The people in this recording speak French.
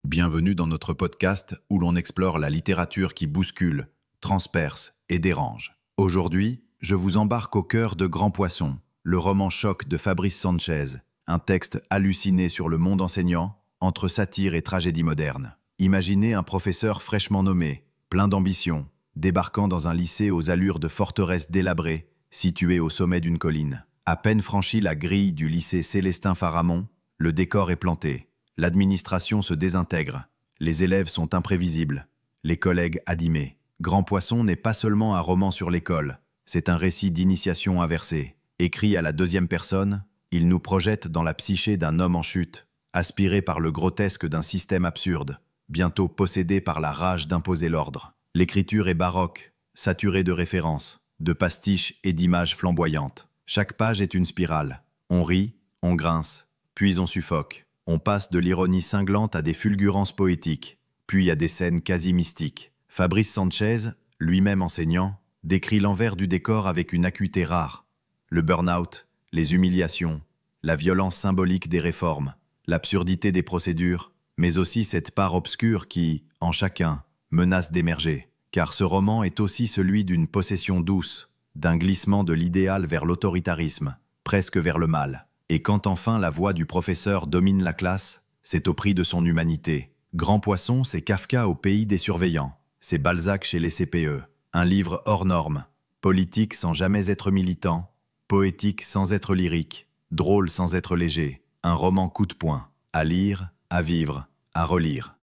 Bienvenue dans notre podcast où l'on explore la littérature qui bouscule, transperce et dérange. Aujourd'hui, je vous embarque au cœur de Grand Poisson, le roman choc de Fabrice Sanchez, un texte halluciné sur le monde enseignant, entre satire et tragédie moderne. Imaginez un professeur fraîchement nommé, plein d'ambition, débarquant dans un lycée aux allures de forteresse délabrée, situé au sommet d'une colline. À peine franchi la grille du lycée Célestin Pharamond, le décor est planté. L'administration se désintègre, les élèves sont imprévisibles, les collègues adimés. Grand Poisson n'est pas seulement un roman sur l'école, c'est un récit d'initiation inversée. Écrit à la deuxième personne, il nous projette dans la psyché d'un homme en chute, aspiré par le grotesque d'un système absurde, bientôt possédé par la rage d'imposer l'ordre. L'écriture est baroque, saturée de références, de pastiches et d'images flamboyantes. Chaque page est une spirale. On rit, on grince, puis on suffoque. On passe de l'ironie cinglante à des fulgurances poétiques, puis à des scènes quasi mystiques. Fabrice Sanchez, lui-même enseignant, décrit l'envers du décor avec une acuité rare. Le burn-out, les humiliations, la violence symbolique des réformes, l'absurdité des procédures, mais aussi cette part obscure qui, en chacun, menace d'émerger. Car ce roman est aussi celui d'une possession douce, d'un glissement de l'idéal vers l'autoritarisme, presque vers le mal. Et quand enfin la voix du professeur domine la classe, c'est au prix de son humanité. Grand Poisson, c'est Kafka au pays des surveillants, c'est Balzac chez les CPE. Un livre hors norme, politique sans jamais être militant, poétique sans être lyrique, drôle sans être léger. Un roman coup de poing, à lire, à vivre, à relire.